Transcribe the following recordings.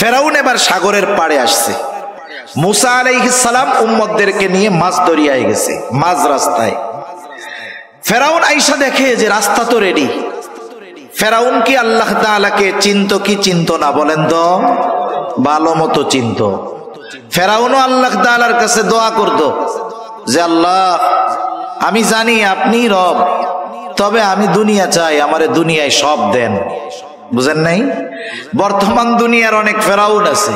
ফেরাউন এবার সাগরের পাড়ে আসছে। মুসা আলাইহিস সালাম উম্মতদেরকে নিয়ে মাছ দরিয়ায় গেছে, মাঝ রাস্তায়। ফেরাউন আইসা দেখে যে রাস্তা তো রেডি। ফেরাউন কি আল্লাহ তাআলাকে চিনতো কি চিনতো না বলেন তো? ভালো মতো চিনতো। ফেরাউনও আল্লাহ তাআলার কাছে দোয়া করতো যে আল্লাহ, আমি জানি আপনি রব, তবে আমি দুনিয়া চাই, আমারে দুনিয়ায় সব দেন। বুঝেন নাই? বর্তমান দুনিয়ার অনেক ফেরাউন আছে,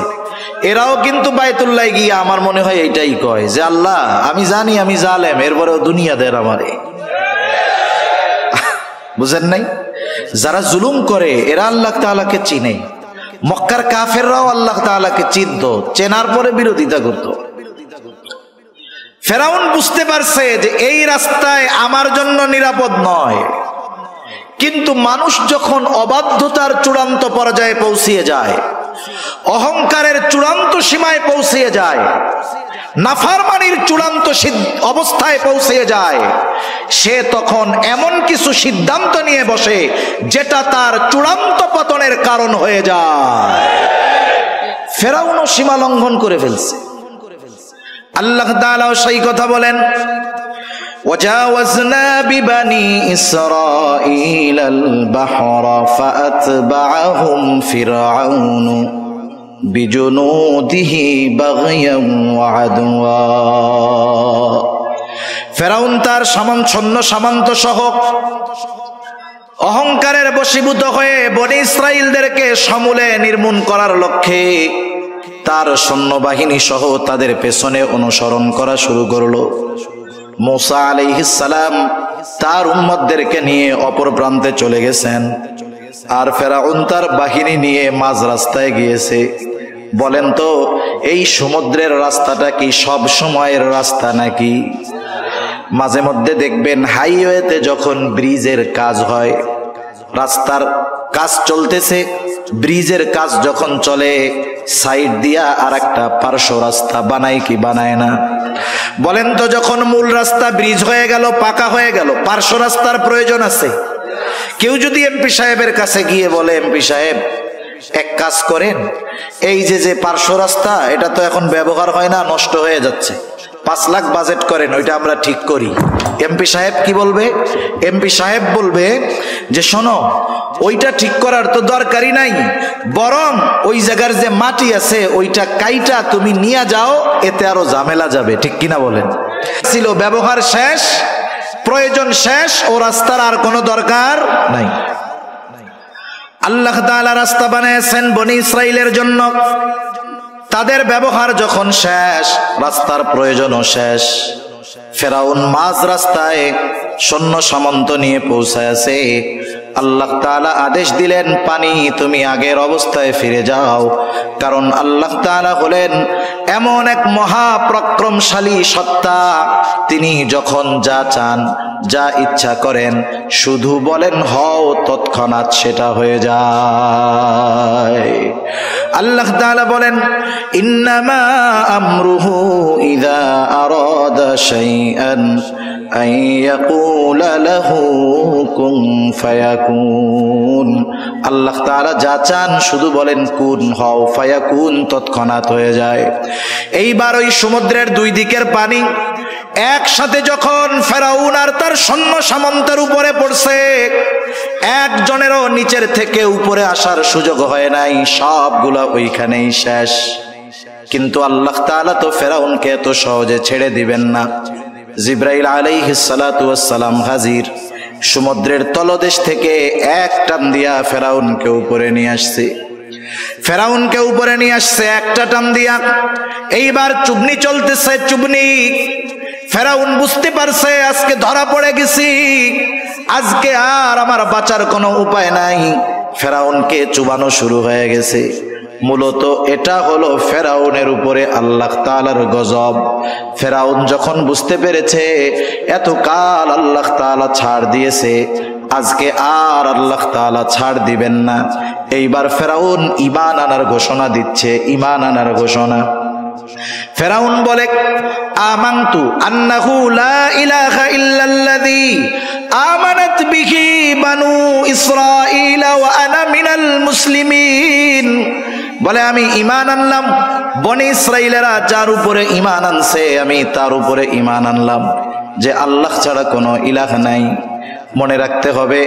এরাও কিন্তু বাইতুল্লাহ গিয়ে আমার মনে হয় এইটাই কয় যে আল্লাহ, আমি জানি আমি জালেম, এরপরেও দুনিয়া দেন আমারে। বুঝেন নাই? যারা জুলুম করে এরা আল্লাহ তাআলাকে চিনে। মক্কার কাফেররাও আল্লাহ তাআলাকে চিনত, চেনার পরে বিরোধিতা করত। ফেরাউন বুঝতে পারছে যে এই রাস্তায় আমার জন্য নিরাপদ নয়। কিন্তু মানুষ যখন অবাধ্যতার চূড়ান্ত পর্যায়ে পৌঁছিয়ে যায়, অহংকারের চূড়ান্ত সীমায় পৌঁছিয়ে যায়, নাফরমানির চূড়ান্ত অবস্থায় পৌঁছিয়ে যায়, সে তখন এমন কিছু সিদ্ধান্ত নিয়ে বসে যেটা তার চূড়ান্ত পতনের কারণ হয়ে যায়। ফেরাউনও সীমা লঙ্ঘন করে ফেলছে। আল্লাহ তাআলা সেই কথা বলেন, وجاوزنا ببني إسرائيل البحر فأتبعهم فرعون بجنوده بغيا وعدوا। ফেরাউন তার সৈন্য সামন্ত সহ অহংকারের বশীভূত হয়ে বনি ইসরাইলদেরকে সমূলে নির্মূল করার লক্ষ্যে তার সৈন্যবাহিনী সহ তাদের পেছনে অনুসরণ করা শুরু করলো। মুসা আলাইহিস সালাম তার উম্মতদেরকে নিয়ে অপর প্রান্তে চলে গেছেন, আর ফেরাউন তার বাহিনী নিয়ে মাঝ রাস্তায় গিয়েছে। বলেন তো, এই সমুদ্রের রাস্তাটা কি সব সময়ের রাস্তা নাকি? মাঝে মধ্যে দেখবেন হাইওয়েতে যখন ব্রিজের কাজ হয়, রাস্তার কাজ চলতেছে, ব্রিজের কাজ যখন চলে, সাইড দিয়া আর একটা পার্শ্ব রাস্তা বানায় কি বানায় না? বলেন তো, যখন মূল রাস্তা ব্রিজ হয়ে গেল, পাকা হয়ে গেল, পার্শ্ব রাস্তার প্রয়োজন আছে? কেউ যদি এমপি সাহেবের কাছে গিয়ে বলে, এমপি সাহেব এক কাজ করেন, এই যে পার্শ্ব রাস্তা এটা তো এখন ব্যবহার হয় না, নষ্ট হয়ে যাচ্ছে, 5 লাখ বাজেট করেন, ওইটা আমরা ঠিক করি। এমপি সাহেব কি বলবে? এমপি সাহেব বলবে যে শোনো, ওইটা ঠিক করার তো দরকারই নাই, বরং ওই জায়গার যে মাটি আছে ওইটা কাইটা তুমি নিয়ে যাও, এতে আরো ঝামেলা যাবে। ঠিক কিনা বলেন? ছিল ব্যবহার শেষ, প্রয়োজন শেষ, ও রাস্তার আর কোনো দরকার নাই। আল্লাহ তাআলা রাস্তা বানিয়েছেন বনি ইসরাইলের জন্য, তাদের ব্যবহার যখন শেষ, রাস্তার প্রয়োজনও শেষ। ফেরাউন মাঝ রাস্তায় সৈন্য সামন্ত নিয়ে পৌঁছায়ছে। আল্লাহ তাআলা আদেশ দিলেন, পানি তুমি আগের অবস্থায় ফিরে যাও, কারণ আল্লাহ তাআলা হলেন এমন এক মহাপরাক্রমশালী সত্তা, তিনি যখন যা চান, যা ইচ্ছা করেন, শুধু বলেন হও, তৎক্ষণাৎ সেটা হয়ে যায়। আল্লাহ তাআলা বলেন, ইন্নামা আমরুহু ইযা আরাদা শাইআন আন ইয়াকুলা লাহু কুন ফায়াকুন। আল্লাহ তাআলা যা চান শুধু বলেন কুন হও, ফায়াকুন তৎক্ষণাৎ হয়ে যায়। এইবার ওই সমুদ্রের দুই দিকের পানি একসাথে যখন ফেরাউন আর তার সৈন্য সামন্তের উপরে পড়ছে, একজনেরও নিচের থেকে উপরে আসার সুযোগ হয় নাই, সবগুলা ওইখানেই শেষ। কিন্তু আল্লাহ তাআলা তো ফেরাউনকে এত সহজে ছেড়ে দিবেন না। জিবরাইল আলাইহিস সালাতু ওয়াস সালাম হাজির, সমুদ্রের তলদেশ থেকে এক টান দিয়া ফেরাউনকে উপরে নিয়ে আসছে। ফেরাউনকে উপরে নিয়ে আসছে একটা টান দিয়া। এইবার চুবনি চলতেছে, চুবনি। ফেরাউন বুঝতে পারছে আজকে ধরা পড়ে গেছি, আজকে আর আমার বাঁচার কোনো উপায় নাই। ফেরাউনকে চুবানো শুরু হয়ে গেছে। মূলত এটা হলো ফেরাউনের উপরে আল্লাহ তাআলার গজব। ফেরাউন যখন বুঝতে পেরেছে এতকাল আল্লাহ তাআলা ছাড় দিয়েছে, আজকে আর আল্লাহ তাআলা ছাড় দিবেন না, এইবার ফেরাউন ঈমান আনার ঘোষণা দিচ্ছে, ঈমান আনার ঘোষণা। ফেরাউন বলে, আমানতু আন্নাহু লা ইলাহা ইল্লাল্লাযী আমানাত বিহি বানু ইসরাঈল ওয়া আনা মিনাল মুসলিমিন। বলে আমি ঈমান আনলাম, বনি ইসরাইলেরা যার উপরে ঈমান আনছে আমি তার উপরে ঈমান আনলাম যে আল্লাহ ছাড়া কোনো ইলাহ নাই। মনে রাখতে হবে,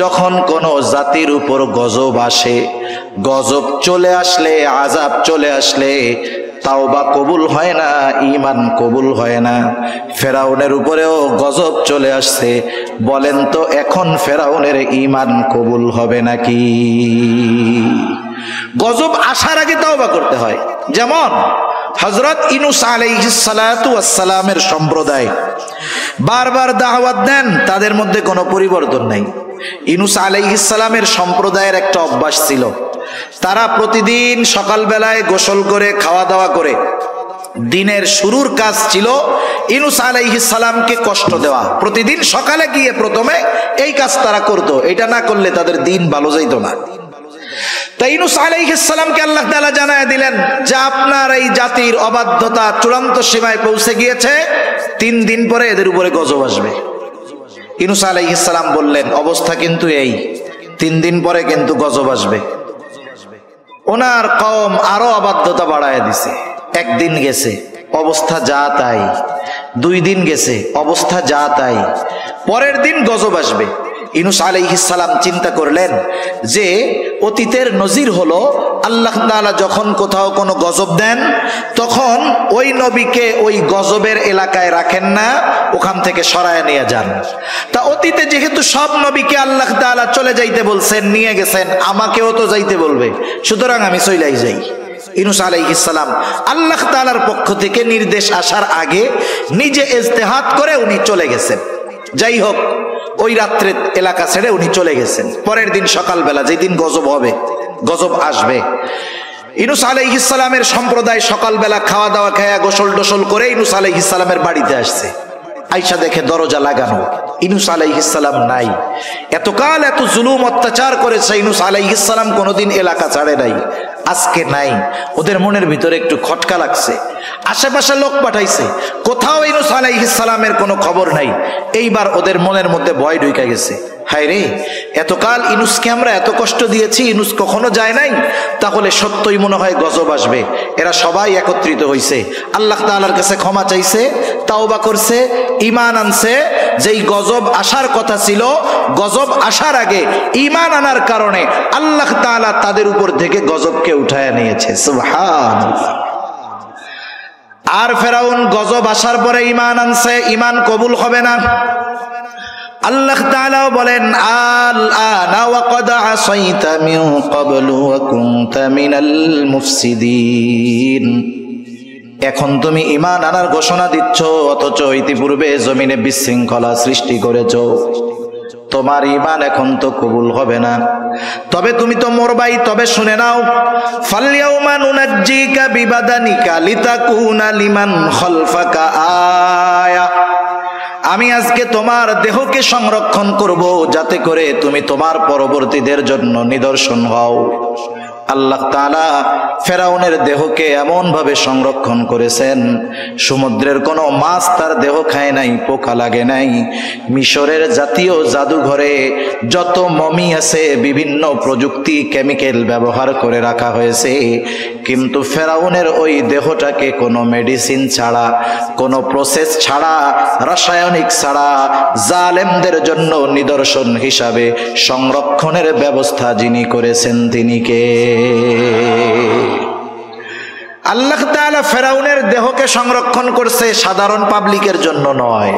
যখন কোনো জাতির উপর গজব আসে, গজব চলে আসলে, আযাব চলে আসলে তাওবা কবুল হয় না, ঈমান কবুল হয় না। ফেরাউনের উপরেও গজব চলে আসছে, বলেন তো এখন ফেরাউনের ঈমান কবুল হবে নাকি? গজব আসার আগে তাওবা করতে হয়। যেমন হযরত ইউনূস আলাইহিস সালাতু ওয়াস সালামের সম্প্রদায় বারবার দাওয়াত দেন, তাদের মধ্যে কোনো পরিবর্তন নাই। ইউনূস আলাইহিস সালামের সম্প্রদায়ের একটা অভ্যাস ছিল, তারা প্রতিদিন সকালবেলায় গোসল করে খাওয়া দাওয়া করে দিনের শুরুর কাজ ছিল ইউনূস আলাইহিস সালামকে কষ্ট দেওয়া। প্রতিদিন সকালে গিয়ে প্রথমে এই কাজ তারা করত, এটা না করলে তাদের দিন ভালো যাইত না। তাই ইউনূস আলাইহিস সালামকে আল্লাহ তাআলা জানায় দিলেন যে আপনার এই জাতির অবাধ্যতা চূড়ান্ত সীমায় পৌঁছে গিয়েছে, 3 দিন পরে এদের উপরে গজব আসবে। ইউনূস আলাইহিস সালাম বললেন অবস্থা কিন্তু এই, 3 দিন পরে কিন্তু গজব আসবে। ওনার কওম আরো অবাধ্যতা বাড়ায় দিছে। 1 দিন গেছে, অবস্থা যা তাই। 2 দিন গেছে, অবস্থা যা তাই। পরের দিন গজব আসবে। ইউনূস আলাইহিস সালাম চিন্তা করলেন যে অতীতের নজির হলো আল্লাহ তাআলা যখন কোথাও কোনো গজব দেন তখন ওই নবীকে ওই গজবের এলাকায় রাখেন না, ওখান থেকে সরায় নিয়ে যান। তা অতীতে যেহেতু সব নবীকে আল্লাহ তাআলা চলে যাইতে বলছেন, নিয়ে গেছেন, আমাকেও তো যাইতে বলবে, সুতরাং আমি চইলাই যাই। ইউনূস আলাইহিস সালাম আল্লাহ তাআলার পক্ষ থেকে নির্দেশ আসার আগে নিজে ইজতিহাদ করে উনি চলে গেছেন। যাই হোক, ওই রাত্রে এলাকা ছেড়ে উনি চলে গেছেন। পরের দিন সকালবেলা, যেদিন গজব হবে, গজব আসবে, ইউনূস আলাইহিস সালামের সম্প্রদায় সকালবেলা খাওয়া দাওয়া খায়া গোসল টোসল করে ইউনূস আলাইহিস সালামের বাড়িতে আসছে। আইসা দেখে দরজা লাগানো, ইউনূস আলাইহিস সালাম নাই। এতকাল এত জুলুম অত্যাচার করেছে ইউনূস আলাইহিস সালাম, কোনোদিন এলাকা ছাড়ে নাই, আজকে নাই। ওদের মনের ভিতরে একটু খটকা লাগছে, আশেপাশে লোক পাঠাইছে, কোথাও ইউনূস আলাইহিস সালামের কোনো খবর নাই। এইবার ওদের মনের মধ্যে ভয় ঢুকে গেছে, হায় রে, এতকাল ইউনূসকে আমরা এত কষ্ট দিয়েছি, ইউনূস কখনো যায় নাই, তাহলে সত্যই মনে হয় গজব আসবে। এরা সবাই একত্রিত হইছে, আল্লাহ তাআলার কাছে ক্ষমা চাইছে, তাওবা করছে, ঈমান আনছে। যেই গজব আসার কথা ছিল, গজব আসার আগে ঈমান আনার কারণে আল্লাহ তাআলা তাদের উপর থেকে গজবকে উঠায় নিয়েছে। সুবহানাল্লাহ। আর ফেরাউন গজব আসার পরে ঈমান আনছে, ঈমান কবুল হবে না। আল্লাহ তাআলা বলেন আল আনা ওয়া ক্বাদ আসাইতা মিন ক্বাবলু ওয়া কুনতা মিনাল মুফসিদিন। এখন তুমি ঈমান আনার ঘোষণা দিচ্ছ, অথচ ইতিপূর্বে জমিনে বিশৃঙ্খলা সৃষ্টি করেছো। তোমার ঈমান এখন তো কবুল হবে না, তবে তুমি তো মরবাই। তবে শুনে নাও, ফালইয়াউমা নুনাজ্জিকা বিবাদানিকা লিতাকুনা লিমান খালফাকা আয়া। আমি আজকে তোমার দেহকে সংরক্ষণ করব, যাতে করে তুমি তোমার পরবর্তীদের জন্য নিদর্শন হও। আল্লাহ তাআলা ফেরাউনের দেহকে এমন ভাবে সংরক্ষণ করেছেন, সমুদ্রের কোনো মাছ তার দেহ খায় নাই, পোকা লাগে নাই। মিশরের জাতীয় জাদুঘরে যত মমি আছে বিভিন্ন প্রযুক্তি কেমিক্যাল ব্যবহার করে রাখা হয়েছে, কিন্তু ফেরাউনের ওই দেহটাকে কোনো মেডিসিন ছাড়া, কোনো প্রসেস ছাড়া, রাসায়নিক ছাড়া জালেমদের জন্য নিদর্শন হিসাবে সংরক্ষণের ব্যবস্থা যিনি করেছেন তিনি কে? আল্লাহ তাআলা ফেরাউনের দেহকে সংরক্ষণ করছে, সাধারণ পাবলিকের জন্য নয়,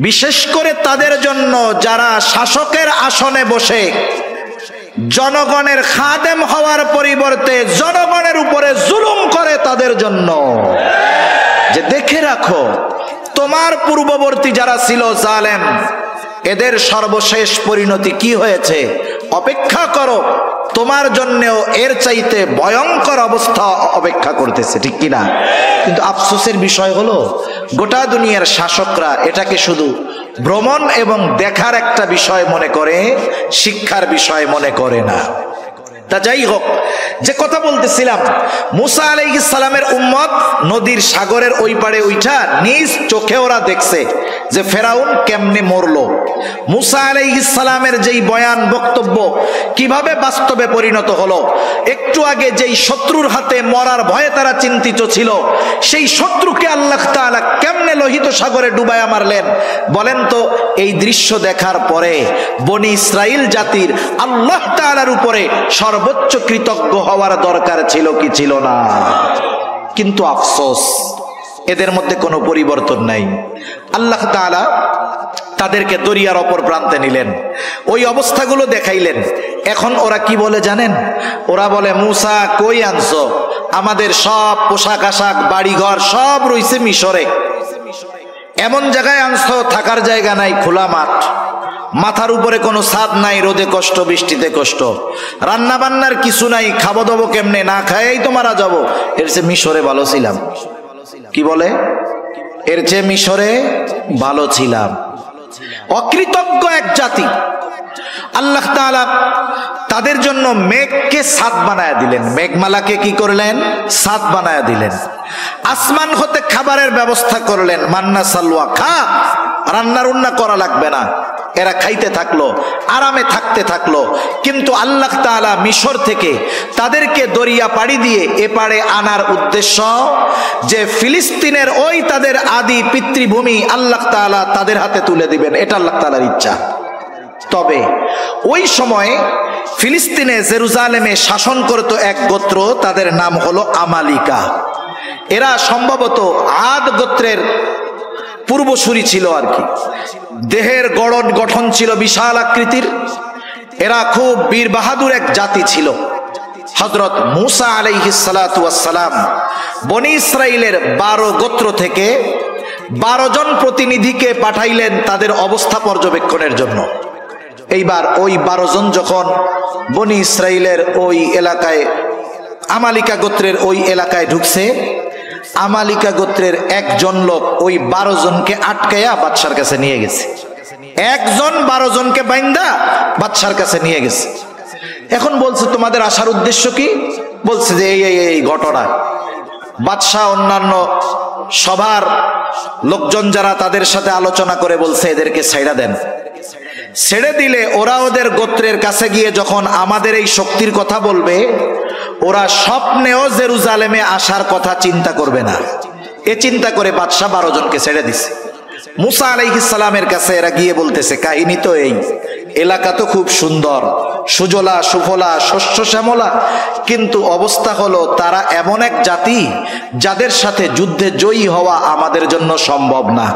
বিশেষ করে তাদের জন্য যারা শাসকের আসনে বসে জনগণের খাদেম হওয়ার পরিবর্তে জনগণের উপরে জুলুম করে, তাদের জন্য। যে দেখে রাখো, তোমার পূর্ববর্তী যারা ছিল জালেম, এদের সর্বশেষ পরিণতি কি হয়েছে, অপেক্ষা করো, তোমার জন্যও এর চাইতে ভয়ঙ্কর অবস্থা অপেক্ষা করতেছে, ঠিক কিনা? কিন্তু আফসোসের বিষয় হলো গোটা দুনিয়ার শাসকরা এটাকে শুধু ভ্রমণ এবং দেখার একটা বিষয় মনে করে, শিক্ষার বিষয় মনে করে না। তা যাই হোক, যে কথা বলতেছিলাম, মুসা আলাইহিস সালামের উম্মত নদীর সাগরের ওই পারে উঠা নিজ চোখে ওরা দেখছে যে ফেরাউন কেমনে মরলো। মুসা আলাইহিস সালামের যেই বয়ান বক্তব্য কিভাবে বাস্তবে পরিণত হলো, একটু আগে যেই শত্রুর হাতে মরার ভয়ে তারা চিন্তিত ছিল, সেই শত্রুকে আল্লাহ তাআলা কেমনে লোহিত সাগরে ডুবায়া মারলেন বলেন তো। এই দৃশ্য দেখার পরে বনি ইসরাইল জাতির আল্লাহ তাআলার উপরে সর্বোচ্চ কৃতজ্ঞ হওয়ার দরকার ছিল কি ছিল না? কিন্তু আফসোস, এদের মধ্যে কোনো পরিবর্তন নাই। আল্লাহ তাআলা তাদেরকে দরিয়ার অপর প্রান্তে নিলেন, ওই অবস্থাগুলো দেখাইলেন। এখন ওরা কি বলে জানেন? ওরা বলে, মুসা কই আনছো? আমাদের সব পোশাক আশাক বাড়িঘর সব রইছে মিশরে, এমন জায়গায় আনছো থাকার জায়গা নাই, খোলা মাঠ, মাথার উপরে কোনো ছাদ নাই, রোদে কষ্ট বৃষ্টিতে কষ্ট, রান্না বান্নার কিছু নাই, খাবো দাবো কেমনে? না খাইয়াই তো মারা যাবো, এর চেয়ে মিশরে ভালো ছিলাম। কি বলে? এর চেয়ে মিশরে ভালো ছিলাম। অকৃতজ্ঞ এক জাতি। আল্লাহ তাআলা তাদের জন্য মেঘকে ছাদ বানায়া দিলেন, মেঘমালাকে কি করলেন? ছাদ বানায়া দিলেন। আসমান হতে খাবারের ব্যবস্থা করলেন, মান্না সালওয়া, খা, রান্না রুন্না করা লাগবে না। এরা খাইতে থাকলো, আরামে থাকতে থাকলো। কিন্তু আল্লাহ তাআলা মিশর থেকে তাদেরকে দরিয়া পাড়ি দিয়ে এপারে আনার উদ্দেশ্য যে ফিলিস্তিনের ওই তাদের আদি পিতৃভূমি আল্লাহ তাআলা তাদের হাতে তুলে দিবেন, এটা আল্লাহ তাআলার ইচ্ছা। তবে ওই সময় ফিলিস্তিনে জেরুজালেমে শাসন করত এক গোত্র, তাদের নাম হলো আমালিকা। এরা সম্ভবত আদ গোত্রের পূর্বসূরি ছিল আর কি। দেহের গঠন ছিল বিশাল আকৃতির। এরা খুব বীর বাহাদুর এক জাতি ছিল। হযরত মুসা আলাইহিস সালাতু ওয়াস সালাম বনি ইসরাইলের 12 গোত্র থেকে 12 জন প্রতিনিধিকে পাঠাইলেন তাদের অবস্থা পর্যবেক্ষণের জন্য। এইবার ওই 12 জন যখন বনি ইসরাইলের ওই এলাকায়, আমালিকা গোত্রের ওই এলাকায় ঢুকছে, আমালিকা গোত্রের একজন লোক ওই 12 জনকে আটকায়া বাদশার কাছে নিয়ে গেছে। একজন 12 জনকে বাইন্দা বাদশার কাছে নিয়ে গেছে। এখন বলছে, তোমাদের আসার উদ্দেশ্য কি? বলছে যে এই ঘটনা। বাদশাহ অন্যান্য সবার লোকজন যারা, তাদের সাথে আলোচনা করে বলছে এদেরকে ছাইড়া দেন। ছেড়ে দিলে ওরা ওদের গোত্রের কাছে গিয়ে যখন আমাদের এই শক্তির কথা বলবে, ওরা স্বপ্নেও জেরুজালেমে আসার কথা চিন্তা করবে না। এ চিন্তা করে বাদশাহ 12 জনকে ছেড়ে দিছে। মুসা আলাইহিস সালামের কাছে এরা গিয়ে বলতেছে, কাহিনী তো এই, এলাকা তো খুব সুন্দর, সুজলা সুফলা, শস্য শ্যামলা, কিন্তু অবস্থা হলো তারা এমন এক জাতি যাদের সাথে যুদ্ধে জয়ী হওয়া আমাদের জন্য সম্ভব না।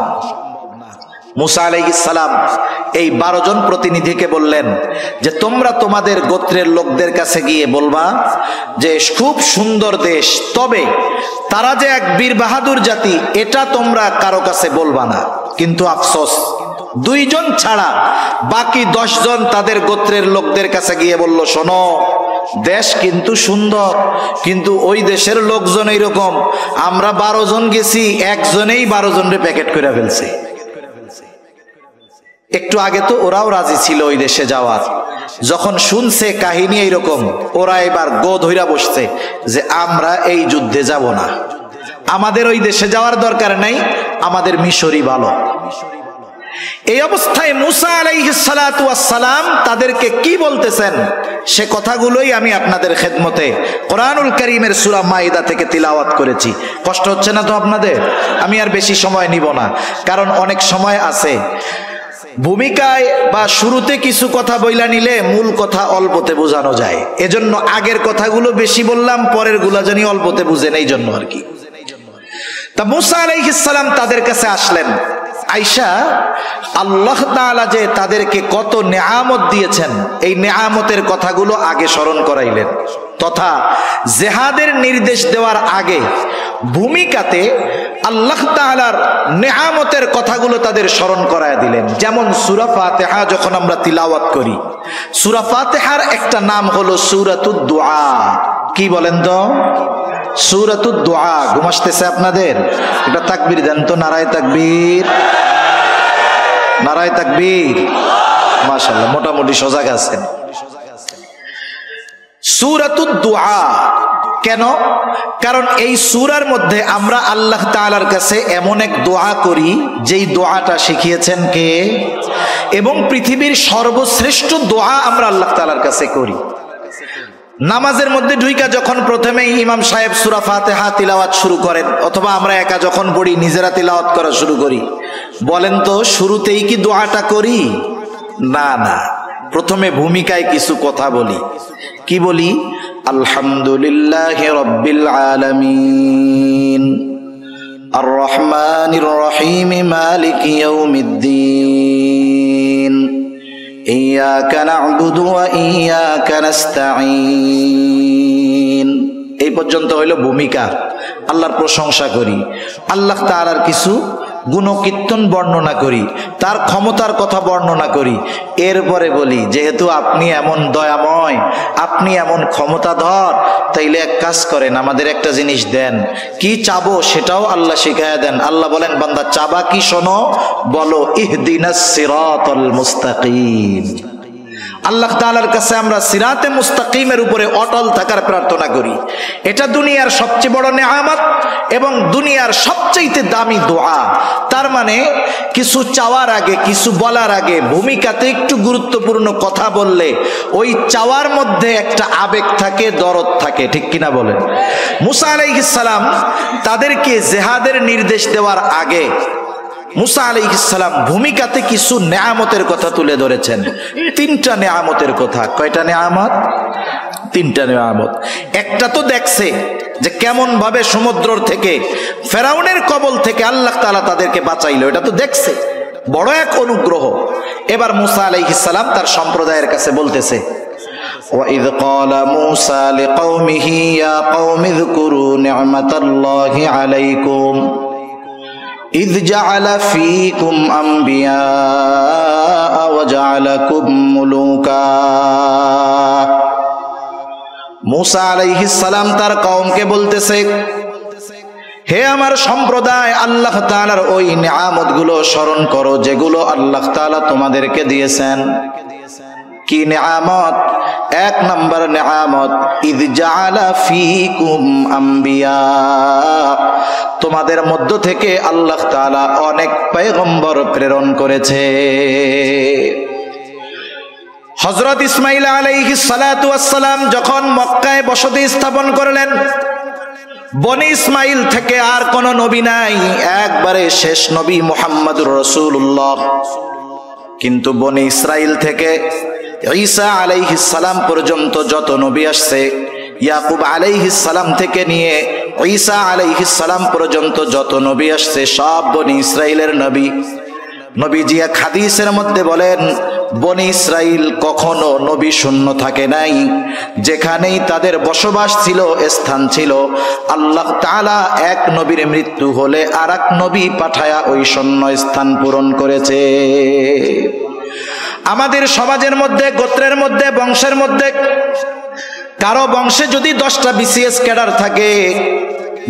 মুসা আলাইহিস সালাম এই 12 জন প্রতিনিধিকে বললেন যে তোমরা তোমাদের গোত্রের লোকদের কাছে গিয়ে বলবা যে খুব সুন্দর দেশ, তবে তারা যে এক বীর বাহাদুর জাতি এটা তোমরা কারো কাছে বলবা না। কিন্তু আফসোস, 2 জন ছাড়া বাকি 10 জন তাদের গোত্রের লোকদের কাছে গিয়ে বলল, শোনো, দেশ কিন্তু সুন্দর, কিন্তু ওই দেশের লোকজন এইরকম, আমরা 12 জন গেছি, একজনেই 12 জনরে প্যাকেট করে ফেলছে। একটু আগে তো ওরাও রাজি ছিল ওই দেশে যাওয়ার, যখন শুনছে কাহিনী এইরকম, ওরা এবার গো ধইরা বসছে যে আমরা এই যুদ্ধে যাব না, আমাদের ওই দেশে যাওয়ার দরকার নাই, আমাদের মিশরই ভালো। এই অবস্থায় মুসা আলাইহিস সালাতু ওয়াস সালাম তাদেরকে কি বলতেছেন সে কথাগুলোই আমি আপনাদের খেদমতে কোরআনুল কারীমের সূরা মাইদা থেকে তিলাওয়াত করেছি। কষ্ট হচ্ছে না তো আপনাদের? আমি আর বেশি সময় নিব না, কারণ অনেক সময় আছে ভূমিকায় বা শুরুতে কিছু কথা বইলা নিলে মূল কথা অল্পতে বোঝানো যায়। এজন্য আগের কথাগুলো বেশি বললাম, পরের গুলা জানি অল্পতে বুঝেন, এই জন্য আর কি। তা মুসা আলাইহিস সালাম তাদের কাছে আসলেন। আয়েশা, আল্লাহ তাআলা যে তাদেরকে কত নেয়ামত দিয়েছেন এই নেয়ামতের কথাগুলো আগে স্মরণ করাইলেন, তথা জিহাদের নির্দেশ দেওয়ার আগে ভূমিকাতে আল্লাহ তাআলার নেয়ামতের কথাগুলো তাদের স্মরণ করায় দিলেন। যেমন সূরা ফাতিহা যখন আমরা তিলাওয়াত করি, সূরা ফাতিহার একটা নাম হলো সূরাতুদ দুআ। কি বলেন তো? সূরাতুদ দুআ। ঘুম আসতেছে আপনাদের? এটা তাকবীর দেন তো, নারায়ে তাকবীর, নারায়ে তাকবীর। মাশাআল্লাহ, মোটামুটি সজাগ আছেন। সূরাতুদ দুআ কেন? কারণ এই সূরার মধ্যে আমরা আল্লাহ তাআলার কাছে এমন এক দোয়া করি যেই দোয়াটা শিখিয়েছেন কে, এবং পৃথিবীর সর্বশ্রেষ্ঠ দোয়া আমরা আল্লাহ তাআলার কাছে করি। নামাজের মধ্যে ঢুইকা যখন প্রথমেই ইমাম সাহেব সূরা ফাতিহা তিলাওয়াত শুরু করেন, অথবা আমরা একা যখন পড়ি নিজেরা তিলাওয়াত করা শুরু করি, বলেন তো শুরুতেই কি দোয়াটা করি? না না, প্রথমে ভূমিকায় কিছু কথা বলি। কি বলি? আলহামদুলিল্লাহি রাব্বিল আলামিন আর রহমানির রহিম মালিকি ইয়াউমিদ্দিন ইয়্যাকা না'বুদু ওয়া ইয়্যাকা নাস্তাঈন। এই পর্যন্ত হইল ভূমিকা। আল্লাহর প্রশংসা করি, আল্লাহ তাআলার কিছু গুণকীর্তন বর্ণনা করি, তার ক্ষমতার কথা বর্ণনা করি। এরপরে বলি যেহেতু আপনি এমন দয়াময়, আপনি এমন ক্ষমতাধর, তাইলে এক কাজ করেন, আমাদের একটা জিনিস দেন। কি চাবো সেটাও আল্লাহ শিখায়া দেন। আল্লাহ বলেন, বান্দা চাবা কি শোনো, বলো ইহদিনাস সিরাতাল মুস্তাকিম। আল্লাহ তাআলার কাছে আমরা সিরাতে মুস্তাকিমের উপরে অটল থাকার প্রার্থনা করি। এটা দুনিয়ার সবচেয়ে বড় নেয়ামত এবং দুনিয়ার সবচেয়ে দামি দোয়া। তার মানে কিছু চাওয়ার আগে, কিছু বলার আগে ভূমিকাতে একটু গুরুত্বপূর্ণ কথা বললে ওই চাওয়ার মধ্যে একটা আবেগ থাকে, দরদ থাকে, ঠিক কিনা বলেন? মুসা আলাইহিস সালাম তাদেরকে জিহাদের নির্দেশ দেওয়ার আগে মুসা আলাইহিস সালাম ভূমিকাতে কিছু নেয়ামতের কথা তুলে ধরেছেন। 3টা নেয়ামতের কথা। কয়টা নেয়ামত? 3টা নেয়ামত। একটা তো দেখছে যে কেমন ভাবে সমুদ্র থেকে, ফেরাউনের কবল থেকে আল্লাহ তাআলা তাদেরকে বাঁচাইলো, এটা তো দেখছে, বড় এক অনুগ্রহ। এবার মুসা আলাইহিস সালাম তার সম্প্রদায়ের কাছে বলতেছে, وَإِذْ قَالَ مُوسَى لِقَوْمِهِ يَا قَوْمِ اذْكُرُوا نِعْمَةَ اللَّهِ عَلَيْكُمْ إذ جعل فيكم أنبياء وجعلكم ملوكا। মুসা আলাইহিস সালাম তার কওমকে বলতেছে, হে আমার সম্প্রদায়, আল্লাহ তাআলার ওই নিয়ামতগুলো স্মরণ করো যেগুলো আল্লাহ তাআলা তোমাদেরকে দিয়েছেন। কি নিয়ামত? 1 নম্বর নিয়ামত, ইদ জাআলা ফীকুম আম্বিয়া, তোমাদের মধ্য থেকে আল্লাহ তাআলা অনেক পয়গম্বর প্রেরণ করেছে। হযরত ইসমাঈল আলাইহিস সালাতু ওয়াস সালাম যখন মক্কায় বসতি স্থাপন করলেন, বনি ইসমাঈল থেকে আর কোন নবী নাই, একবারে শেষ নবী মুহাম্মদুর রাসূলুল্লাহ। কিন্তু বনি ইসরাইল থেকে ঈসা আলাইহিস সালাম পর্যন্ত যত নবী আসছে, ইয়াকুব আলাইহিস সালাম থেকে নিয়ে ঈসা আলাইহিস সালাম পর্যন্ত যত নবী আসছে, সব বনি ইসরাইলের নবী। নবীজি এক হাদিসের মধ্যে বলেন, বনি ইসরাইল কখনো নবী শূন্য থাকে নাই। যেখানেই তাদের বসবাস ছিল, স্থান ছিল, আল্লাহ তাআলা এক নবীর মৃত্যু হলে আরেক নবী পাঠায়া ওই শূন্য স্থান পূরণ করেছে। আমাদের সমাজের মধ্যে, গোত্রের মধ্যে, বংশের মধ্যে কারো বংশে যদি 10টা বিসিএস ক্যাডার থাকে,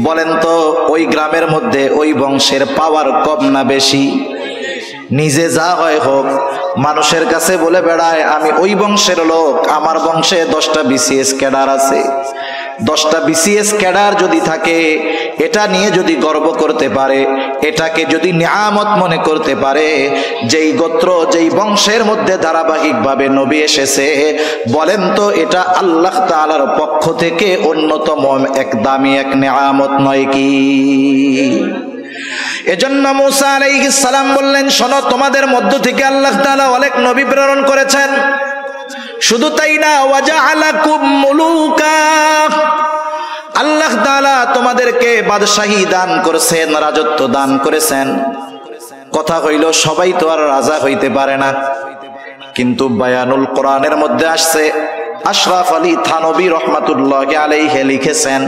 বলেন তো ওই গ্রামের মধ্যে ওই বংশের পাওয়ার কম না বেশি? নিজে যা হয় হোক, মানুষের কাছে বলে বেড়ায় আমি ওই বংশের লোক, আমার বংশে 10টা বিসিএস ক্যাডার আছে। 10টা বিসিএস ক্যাডার যদি থাকে, এটা নিয়ে যদি গর্ব করতে পারে, এটাকে যদি নিয়ামত মনে করতে পারে, যেই গোত্র, যেই বংশের মধ্যে ধারাবাহিকভাবে নবী এসেছে, বলেন তো এটা আল্লাহ তাআলার পক্ষ থেকে অন্যতম এক দামি এক নিয়ামত নয় কি? এজন্য মুসা আলাইহিস সালাম বললেন, শোনো, তোমাদের মধ্য থেকে আল্লাহ তাআলা অনেক নবী প্রেরণ করেছেন। শুধু তাই না, ওয়াজআলাকুম মুলুকা, আল্লাহ তাআলা তোমাদেরকে বাদশাহী দান করেছেন, রাজত্ব দান করেছেন। কথা হইল সবাই তো আর রাজা হইতে পারে না, কিন্তু বায়ানুল কোরআনের মধ্যে আসছে, আশরাফ আলী থানবী রহমাতুল্লাহি আলাইহি লিখেছেন,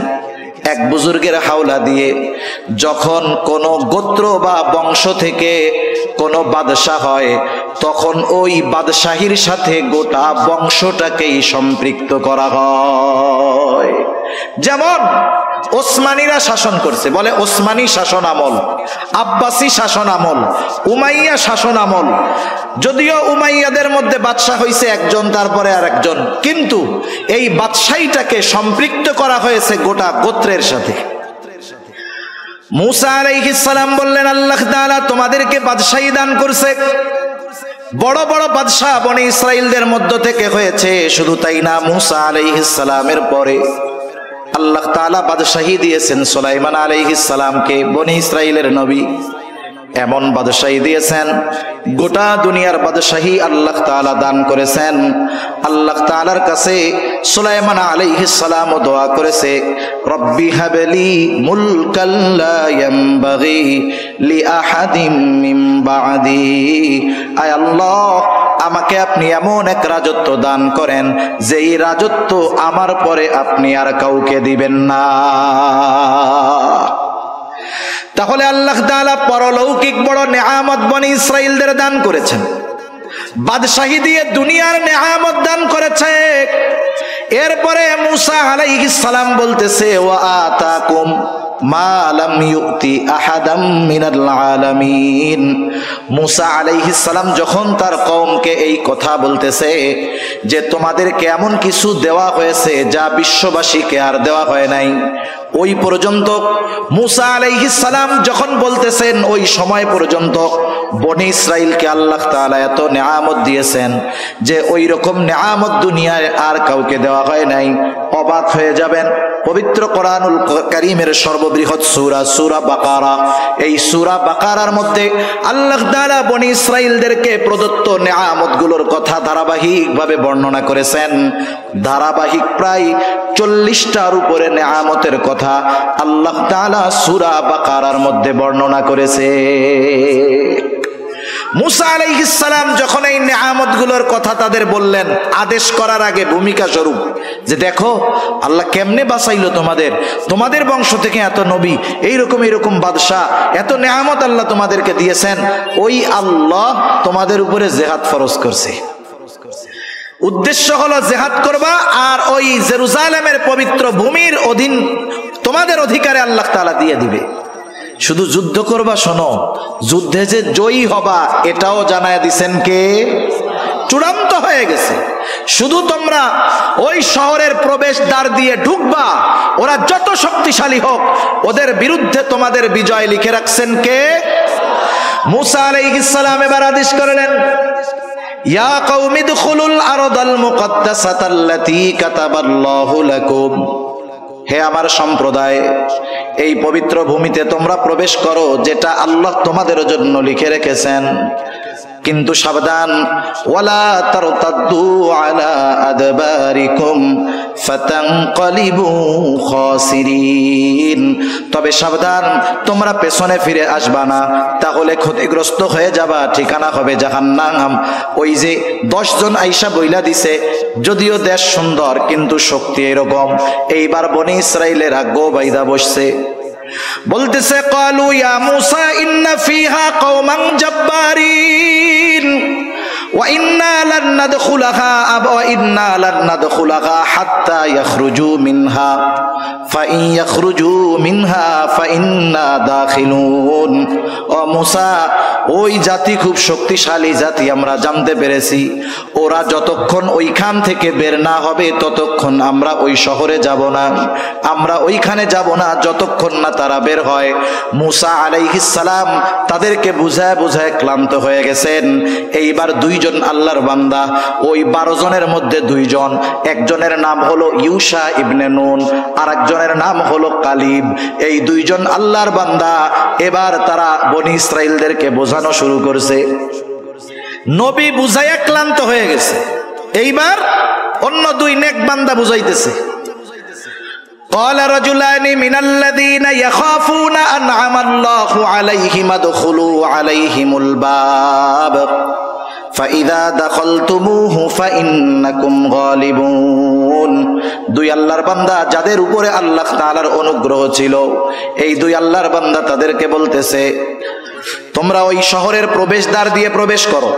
এক বুজুর্গের হাওলা দিয়ে যখন কোন গোত্র বা বংশ থেকে কোন বাদশাহ হয়, তখন ওই বাদশাহীর সাথে গোটা বংশটাকেই সম্পৃক্ত করা হয়। যেমন ওসমানীরা শাসন করছে, বলে ওসমানী শাসন আমল, আব্বাসী শাসন আমল, উমাইয়া শাসন আমল। যদিও উমাইয়াদের মধ্যে বাদশাহ হয়েছে একজন, তারপরে আর একজন, কিন্তু এই বাদশাহীটাকে সম্পৃক্ত করা হয়েছে গোটা গোত্রের সাথে। মুসা আলাইহিস সালাম বললেন, আল্লাহ তাআলা তোমাদেরকে বাদশাহী দান করছে, বড় বড় বাদশাহ বনি ইসরাইলদের মধ্য থেকে হয়েছে। শুধু তাই না, মুসা আলাইহিস সালামের পরে আল্লাহ তাআলা বাদশাহী দিয়েছেন সুলাইমান আলাইহিস সালামকে, বনি ইসরাইলের নবী। এমন বাদশাহী দিয়েছেন, গোটা দুনিয়ার বাদশাহী আল্লাহ তাআলা দান করেছেন। আল্লাহ তাআলার কাছে সুলাইমান আলাইহিস সালাম দোয়া করেছে, রব্বি হাবলি মুলকাল লা ইয়ানবাগি লিআহাদিম মিন বা'দি। আয় আল্লাহ, আমাকে আপনি এমন এক রাজত্ব দান করেন যেই রাজত্ব আমার পরে আপনি আর কাউকে দিবেন না। তাহলে আল্লাহ তাআলা পরলৌকিক বড় নেয়ামত বনি ইসরাইলদের দান করেছেন, বাদশাহী দিয়ে দুনিয়ার নেয়ামত দান করেছে। এরপরে মুসা আলাইহিস সালাম বলতেছে, ওয়া আতাকুম মা লাম ইউতি আহাদাম মিনাল আলামিন। মুসা আলাইহিস সালাম যখন তার কওমকে এই কথা বলতেছে যে তোমাদেরকে এমন কিছু দেওয়া হয়েছে যা বিশ্ববাসীকে আর দেওয়া হয় নাই, ওই পর্যন্ত মুসা আলাইহিস সালাম যখন বলতেছেন, ওই সময় পর্যন্ত বনি ইসরাইলকে আল্লাহ তাআলা এত নেয়ামত দিয়েছেন যে ওই রকম নেয়ামত দুনিয়ায় আর কাউকে দেওয়া হয় নাই। অবাক হয়ে যাবেন, পবিত্র কোরআনুল কারীমের সর্ববৃহৎ সূরা সূরা বাকারা, এই সূরা বাকারার মধ্যে আল্লাহ তাআলা বনি ইসরাইলদেরকে প্রদত্ত নেয়ামতগুলোর কথা ধারাবাহিকভাবে বর্ণনা করেছেন। ধারাবাহিক প্রায় 40টার উপরে নেয়ামতের কথা আল্লাহ তাআলা সূরা বাকারার মধ্যে বর্ণনা করেছে। মুসা আলাইহিস সালাম যখন এই নেয়ামতগুলোর কথা তাদের বললেন, আদেশ করার আগে ভূমিকা স্বরূপ, যে দেখো আল্লাহ কেমনে বাঁচাইলো তোমাদের বংশ থেকে এত নবী, এইরকম বাদশাহ, এত নেয়ামত আল্লাহ তোমাদেরকে দিয়েছেন। ওই আল্লাহ তোমাদের উপরে জিহাদ ফরজ করছে। উদ্দেশ্য হলো জিহাদ করবা, আর ওই জেরুজালেমের পবিত্র ভূমির অধীন তোমাদের অধিকারে আল্লাহ তাআলা দিয়ে দিবে। শুধু যুদ্ধ করবা, শোনো, যুদ্ধে যে জয়ী হবা এটাও জানায় দিছেন কে? চূড়ান্ত হয়ে গেছে। শুধু তোমরা ওই শহরের প্রবেশ দ্বার দিয়ে ঢুকবা, ওরা যত শক্তিশালী হোক ওদের বিরুদ্ধে তোমাদের বিজয় লিখে রাখছেন কে? মুসা আলাইহিস সালাম এবার আদেশ করলেন, ইয়া কওমি দুখুলুল আরদাল মুকদ্দাসাতাল্লাতী কাতাবাল্লাহু লাকুম। হে আমার সম্প্রদায়, এই পবিত্র ভূমিতে তোমরা প্রবেশ করো যেটা আল্লাহ তোমাদের জন্য লিখে রেখেছেন। কিন্তু সাবধান, ওয়ালা তারতাদ্দু আলা আদবারিকুম ফাতানকালিবু খাসিরিন। তবে সাবধান, তোমরা পেছনে ফিরে আসবা না, তাহলে ক্ষতিগ্রস্ত হয়ে যাবা, ঠিকানা হবে জাহান্নাম। ওই যে 10 জন আইসা বইলা দিছে, যদিও দেশ সুন্দর কিন্তু শক্তি এরকম। এইবার বনি ইসরাইলের গো বাইদা বসছে, বলতেছে, ক্বালু ইয়া মূসা ইন্না ফিহা কওমান জাব্বারিন ওয়া ইন্না লান নাদখুলাহা হাত্তা ইয়াখরুজু মিনহা ফাইন ইয়াখরুজু মিনহা ফাইন্না দাখিলুন। ও মূসা, ওই জাতি খুব শক্তিশালী জাতি, আমরা জানতে পেরেছি। ওরা যতক্ষণ ওইখান থেকে বের না হবে ততক্ষণ আমরা ওই শহরে যাব না, আমরা ওইখানে যাব না যতক্ষণ না তারা বের হয়। মূসা আলাইহিস সালাম তাদেরকে বুঝায় ক্লান্ত হয়ে গেছেন। এইবার 2 জন আল্লাহর বান্দা, ওই 12 জনের মধ্যে 2 জন, একজনের নাম হলো ইউশা ইবনে নুন, আর একজনের নাম হলো কালিব। এই 2 জন আল্লাহর বান্দা এবার তারা বনি ইসরাইলদেরকে বোঝানো শুরু করছে। নবী বুঝাইয়া ক্লান্ত হয়ে গেছে, এইবার অন্য 2 নেক বান্দা বুঝাইতেছে। قال رجلان من الذين يخافون أنعم الله عليهم ادخلوا عليهم الباب فإذا دخلتموه فإنكم غالبون। 2 আল্লাহর বান্দা যাদের উপরে আল্লাহ তাআলার অনুগ্রহ ছিল, এই 2 আল্লাহর বান্দা তাদেরকে বলতেছে, তোমরা ওই শহরের প্রবেশদ্বার দিয়ে প্রবেশ করো,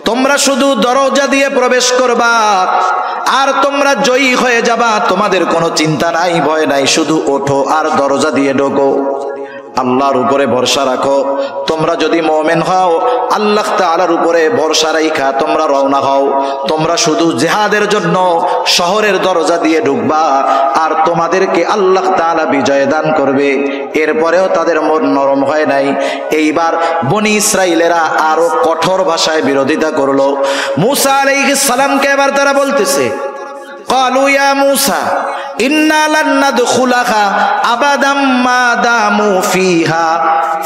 তোমরা শুধু দরজা দিয়ে প্রবেশ করবা আর তোমরা জয়ী হয়ে যাবা, তোমাদের কোনো চিন্তা নাই, ভয় নাই, শুধু ওঠো আর দরজা দিয়ে ঢোকো। আল্লাহর উপরে ভরসা রাখো। তোমরা যদি মুমিন হও, আল্লাহ তাআলার উপরে ভরসা রাখা তোমরা রওনা হও। তোমরা শুধু জিহাদের জন্য শহরের দরজা দিয়ে ঢুকবা আর তোমাদেরকে আল্লাহ তাআলা বিজয় দান করবে। এরপরেও তাদের মন নরম হয় নাই। এইবার বনি ইসরাইলেরা আরো কঠোর ভাষায় বিরোধিতা করলো। মূসা আলাইহিস সালামকে এবার তারা বলতেছে, قالوا يا موسى إنا لن ندخلها أبدا ما داموا فيها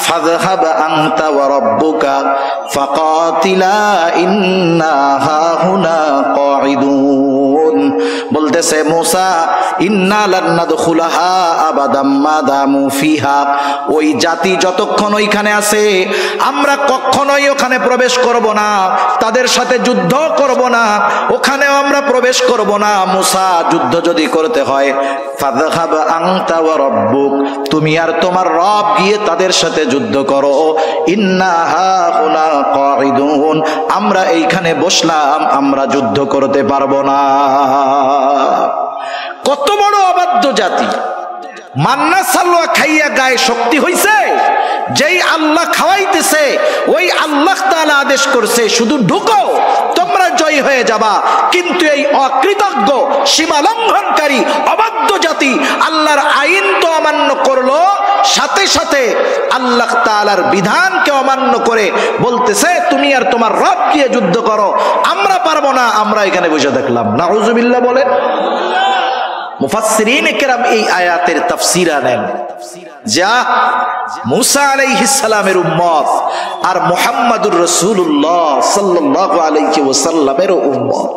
فاذهب أنت وربك فقاتلا إنا هاهنا قاعدون। বলতেছে মূসা, ইন্না লান নাদখুলাহা আবাদাম মা দামু ফিহা, ওই জাতি যতক্ষণ ওইখানে আছে আমরা কখনোই ওখানে প্রবেশ করব না, তাদের সাথে যুদ্ধ করব না, ওখানেও আমরা প্রবেশ করব না। মূসা, যুদ্ধ যদি করতে হয় ফাযহাব আনতা ওয়া রাব্বুক, তুমি আর তোমার রব গিয়ে তাদের সাথে যুদ্ধ করো। ইন্না হাহুনা কাঈদুন, আমরা এইখানে বসলাম, আমরা যুদ্ধ করতে পারবো না। কত বড় অবাধ্য জাতি! মান্না সালোয়া খাইয়া গায়ে শক্তি হইছে। যেই আল্লাহ খাওয়াইতেছে ওই আল্লাহ তাআলা আদেশ করছে শুধু ঢুকো, তোমরা জয় হয়ে যাবা। কিন্তু এই অকৃতজ্ঞ, সীমা লঙ্ঘনকারী, অবাধ্য জাতি আল্লাহর আইন তো অমান্য করলো, সাথে সাথে আল্লাহ তাআলার বিধানকে অমান্য করে বলতেছে তুমি আর তোমার রব গিয়ে যুদ্ধ করো, আমরা পারবো না, আমরা এখানে বসে দেখলাম। নাউজুবিল্লাহ বলেন। মুফাসসিরিন কেরাম এই আয়াতের তাফসীর আনেন, যা মূসা আলাইহিস সালামের উম্মত আর মুহাম্মাদুর রাসূলুল্লাহ সাল্লাল্লাহু আলাইহি ওয়াসাল্লামের উম্মত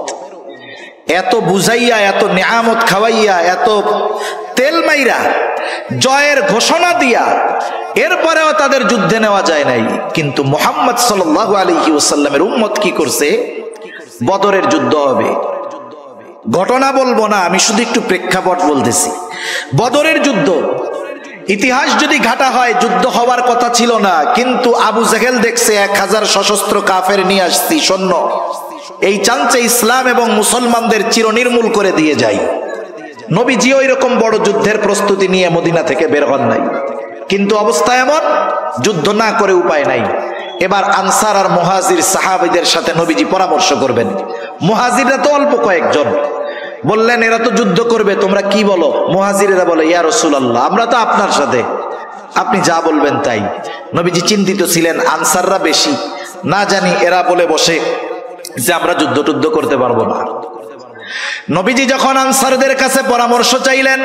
এত বুঝাইয়া, এত নিয়ামত খাওয়াইয়া, এত তেল মাইরা, জয়ের ঘোষণা দিয়া এরপরেও তাদের যুদ্ধে নেওয়া যায় নাই। কিন্তু মুহাম্মদ সাল্লাল্লাহু আলাইহি ওয়াসাল্লামের উম্মত কি করছে? বদরের যুদ্ধ হবে। ঘটনা বলবো না, আমি শুধু একটু প্রেক্ষাপট বলতেছি। বদরের যুদ্ধ ইতিহাস যদি ঘাটা হয়, যুদ্ধ হওয়ার কথা ছিল না, কিন্তু আবু জেহেল দেখছে 1000 সশস্ত্র কাফের নিয়ে আসছি সৈন্য, এই চান্সে ইসলাম এবং মুসলমানদের চিরনির্মূল করে দিয়ে যায়। নবীজি ওই রকম বড় যুদ্ধের প্রস্তুতি নিয়ে মদিনা থেকে বের হন নাই। কিন্তু অবস্থা এমন, যুদ্ধ না করে উপায় নাই। এবার আনসার আর মুহাজির সাহাবীদের সাথে নবীজি পরামর্শ করবেন। মুহাজিররা তো অল্প কয়েকজন, বললেন এরা তো যুদ্ধ করবে, তোমরা কি বলো? মুহাজিরেরা বলে, ইয়া রাসূলুল্লাহ, আমরা তো আপনার সাথে, আপনি যা বলবেন তাই। নবীজি চিন্তিত ছিলেন, আনসাররা বেশি, না জানি এরা বলে বসে যে আমরা যুদ্ধ করতে পারবো না। নবীজি যখন আনসারদের কাছে পরামর্শ চাইলেন,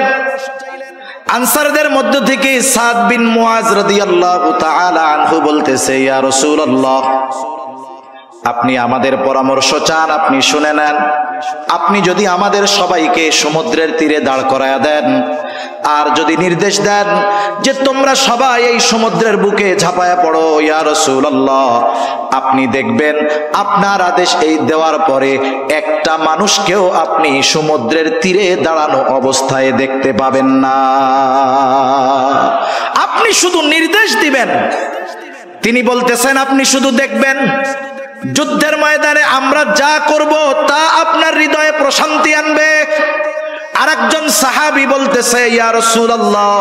আনসারদের মধ্য থেকে সাদ বিন মুআজ রাদিয়াল্লাহু তাআলা আনহু বলতেছে, ইয়া রাসূলুল্লাহ, আপনি আমাদের পরামর্শ চান, আপনি শুনে নেন। আপনি যদি আমাদের সবাইকে সমুদ্রের তীরে দাঁড় করায়া দেন আর যদি নির্দেশ দেন যে তোমরা সবাই এই সমুদ্রের বুকে ঝাঁপায়া পড়ো, ইয়া রাসূলুল্লাহ, আপনি দেখবেন আপনার আদেশ এই দেওয়ার পরে একটা মানুষকেও আপনি সমুদ্রের তীরে দাঁড়ানো অবস্থায় দেখতে পাবেন না। আপনি শুধু নির্দেশ দিবেন। তিনি বলতেছেন আপনি শুধু দেখবেন, যুদ্ধের ময়দানে আমরা যা করব তা আপনার হৃদয়ে প্রশান্তি আনবে। আরেকজন সাহাবী বলতেছে, ইয়া রাসূলুল্লাহ,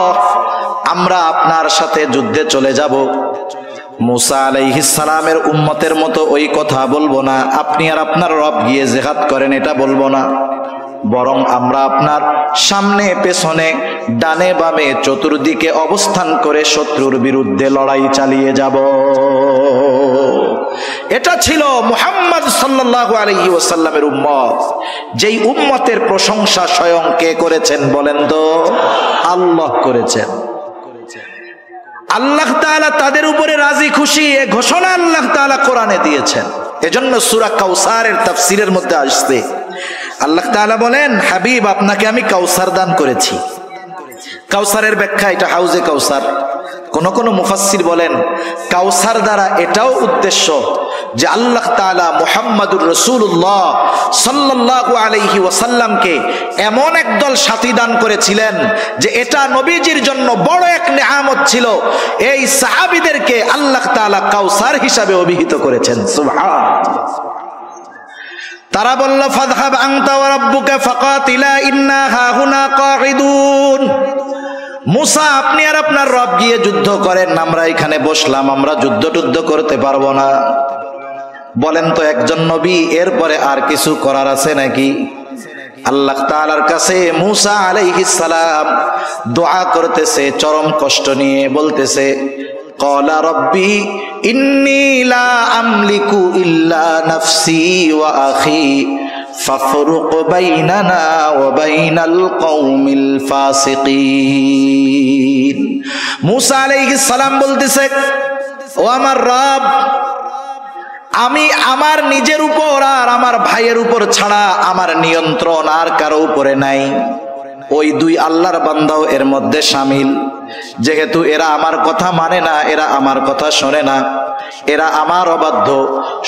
আমরা আপনার সাথে যুদ্ধে চলে যাব। মুসা আলাইহিস সালামের উম্মতের মতো ওই কথা বলবো না, আপনি আর আপনার রব গিয়ে জিহাদ করেন এটা বলবো না, বরং আমরা আপনার সামনে পেছনে ডানে বামে চতুর্দিকে অবস্থান করে শত্রুর বিরুদ্ধে লড়াই চালিয়ে যাব। এটা ছিল মুহাম্মদ সাল্লাল্লাহু আলাইহি ওয়াসাল্লামের উম্মত। যেই উম্মতের প্রশংসা স্বয়ং কে করেছেন বলেন তো? আল্লাহ করেছেন। আল্লাহ তাআলা তাদের উপরে রাজি খুশি, এ ঘোষণা আল্লাহ তাআলা কোরআনে দিয়েছেন। এজন্য সূরা কাউসারের তাফসীরের মধ্যে আসছে, আল্লাহ তাআলা বলেন, হাবিব আপনাকে আমি কাউসার দান করেছি। কাউসারের ব্যাখ্যা, এটা হাউজে কাউসার। কোন কোন মুফাসসির বলেন কাউসার দ্বারা এটাও উদ্দেশ্য যে আল্লাহ তাআলা মুহাম্মাদুর রাসূলুল্লাহ সাল্লাল্লাহু আলাইহি ওয়াসাল্লামকে এমন একদল সাথী দান করেছিলেন যে এটা নবীজির জন্য বড় এক নেয়ামত ছিল। এই সাহাবীদেরকে আল্লাহ তাআলা কাউসার হিসাবে অভিহিত করেছেন। সুবহানাল্লাহ। তারা বলল ফাযহাব আনতা ওয়া রাব্বুকা ফাকাতিলা ইন্না হাহুনা কাঈদুন। মুসা আপনি আর আপনার রব গিয়ে যুদ্ধ করেন, আমরা এখানে বসলাম, আমরা যুদ্ধ করতে পারবো না। বলেন তো একজন নবী এরপরে আর কিছু করার আছে নাকি? আল্লাহ তাআলার কাছে মুসা আলাইহিস সালাম দোয়া করতেছে চরম কষ্ট নিয়ে, বলতেছে ক্বালা রব্বি ইন্নী লা আমলিকু ইল্লা নাফসি ওয়া আখি ফাফরুক বাইনানা ওয়া বাইনাল কওমিল ফাসিকিন। মুসা আলাইহিস সালাম বলতেছে ও আমার রব, আমি আমার নিজের উপর আর আমার ভাইয়ের উপর ছাড়া আমার নিয়ন্ত্রণ আর কারো উপরে নাই। ওই দুই আল্লাহর বান্দাও এর মধ্যে শামিল। যেহেতু এরা আমার কথা মানে না, এরা আমার কথা শোনে না, এরা আমার অবাধ্য,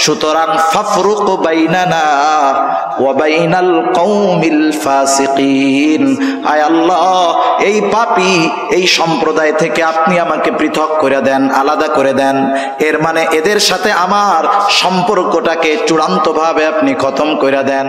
সুতরাং ফাফরুক বাইনানা ওয়া বাইনাল কওমিল ফাসিকিন। আয় আল্লাহ, এই পাপী এই সম্প্রদায় থেকে আপনি আমাকে পৃথক করে দেন, আলাদা করে দেন। এর মানে এদের সাথে আমার সম্পর্কটাকে চূড়ান্তভাবে আপনি খতম করে দেন।